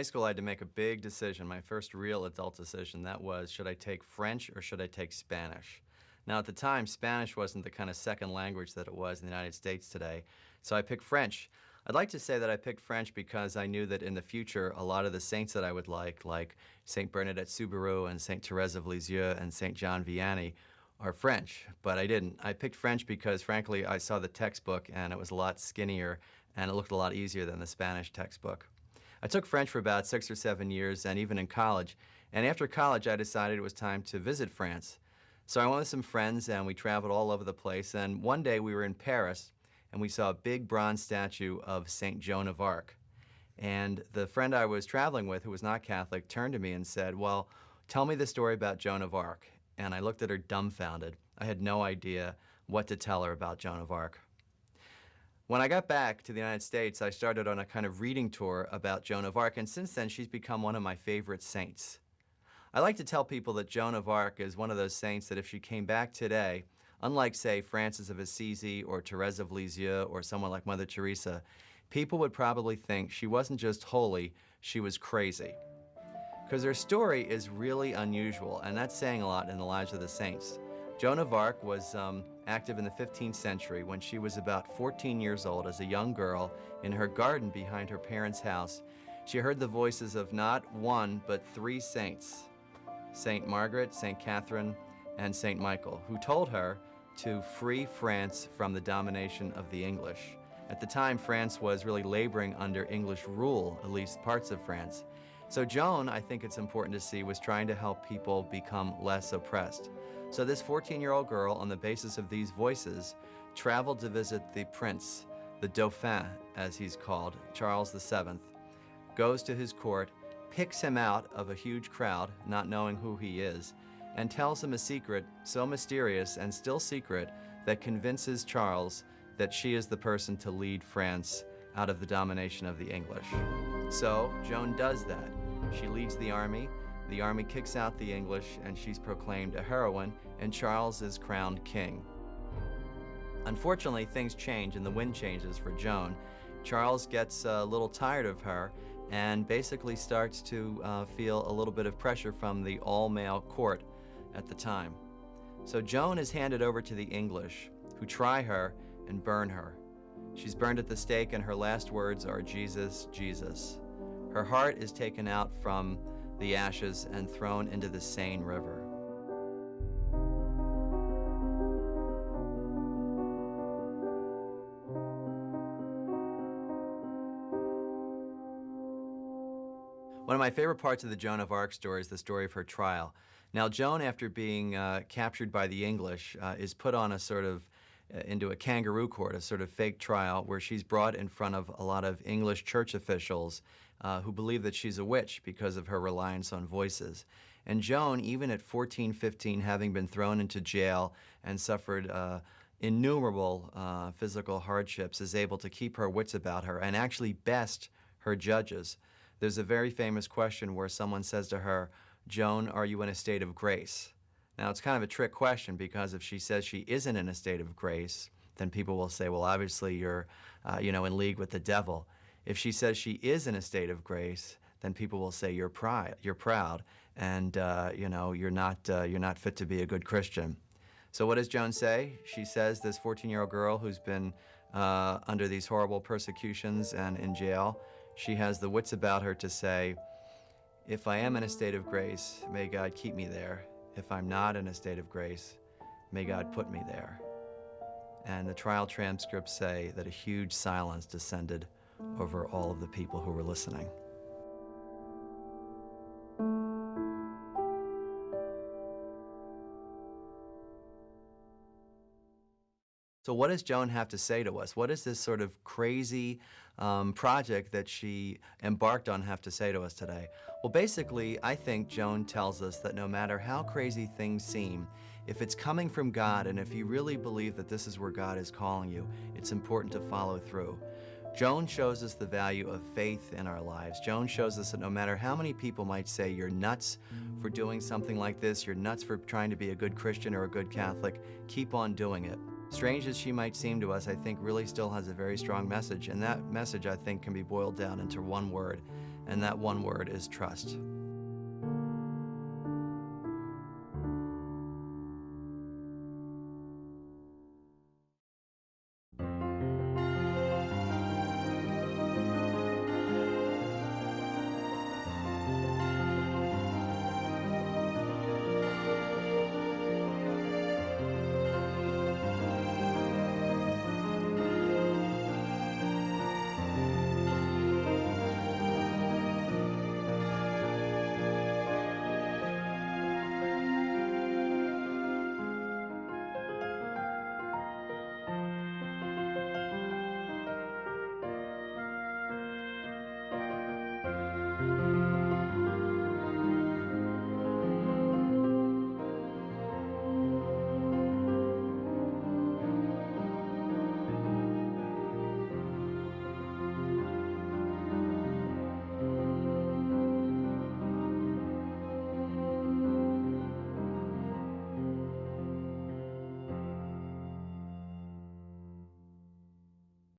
high school, I had to make a big decision, my first real adult decision. That was, should I take French or should I take Spanish? Now, at the time, Spanish wasn't the kind of second language that it was in the United States today, so I picked French. I'd like to say that I picked French because I knew that in the future, a lot of the saints that I would like Saint Bernadette Soubirous and Saint Therese of Liseux and Saint John Vianney, are French, but I didn't. I picked French because, frankly, I saw the textbook and it was a lot skinnier and it looked a lot easier than the Spanish textbook. I took French for about 6 or 7 years, and even in college, and after college I decided it was time to visit France. So I went with some friends and we traveled all over the place, and one day we were in Paris and we saw a big bronze statue of Saint Joan of Arc. And the friend I was traveling with, who was not Catholic, turned to me and said, "Well, tell me the story about Joan of Arc." And I looked at her dumbfounded. I had no idea what to tell her about Joan of Arc. When I got back to the United States, I started on a kind of reading tour about Joan of Arc, and since then she's become one of my favorite saints. I like to tell people that Joan of Arc is one of those saints that if she came back today, unlike, say, Francis of Assisi or Therese of Liseux or someone like Mother Teresa, people would probably think she wasn't just holy, she was crazy. Because her story is really unusual, and that's saying a lot in the lives of the saints. Joan of Arc was active in the 15th century when she was about 14 years old as a young girl in her garden behind her parents' house. She heard the voices of not one, but 3 saints, Saint Margaret, Saint Catherine, and Saint Michael, who told her to free France from the domination of the English. At the time, France was really laboring under English rule, at least parts of France. So Joan, I think it's important to see, was trying to help people become less oppressed. So this 14-year-old girl, on the basis of these voices, traveled to visit the prince, the Dauphin, as he's called, Charles VII, goes to his court, picks him out of a huge crowd, not knowing who he is, and tells him a secret so mysterious and still secret that convinces Charles that she is the person to lead France out of the domination of the English. So Joan does that. She leads the army kicks out the English, and she's proclaimed a heroine, and Charles is crowned king. Unfortunately, things change and the wind changes for Joan. Charles gets a little tired of her and basically starts to feel a little bit of pressure from the all-male court at the time. So Joan is handed over to the English, who try her and burn her. She's burned at the stake, and her last words are, "Jesus, Jesus." Her heart is taken out from the ashes and thrown into the Seine River. One of my favorite parts of the Joan of Arc story is the story of her trial. Now, Joan, after being captured by the English, is put on a sort of into a kangaroo court, a sort of fake trial, where she's brought in front of a lot of English church officials who believe that she's a witch because of her reliance on voices. And Joan, even at 14, 15, having been thrown into jail and suffered innumerable physical hardships, is able to keep her wits about her and actually best her judges. There's a very famous question where someone says to her, "Joan, are you in a state of grace?" Now, it's kind of a trick question, because if she says she isn't in a state of grace, then people will say, well, obviously you're in league with the devil. If she says she is in a state of grace, then people will say you're proud, and you're not fit to be a good Christian. So what does Joan say? She says, this 14-year-old girl who's been under these horrible persecutions and in jail, she has the wits about her to say, "If I am in a state of grace, may God keep me there. If I'm not in a state of grace, may God put me there." And the trial transcripts say that a huge silence descended over all of the people who were listening. So what does Joan have to say to us? What is this sort of crazy project that she embarked on have to say to us today? Well, basically, I think Joan tells us that no matter how crazy things seem, if it's coming from God and if you really believe that this is where God is calling you, it's important to follow through. Joan shows us the value of faith in our lives. Joan shows us that no matter how many people might say you're nuts for doing something like this, you're nuts for trying to be a good Christian or a good Catholic, keep on doing it. Strange as she might seem to us, I think really still has a very strong message, and that message, I think, can be boiled down into one word, and that one word is trust.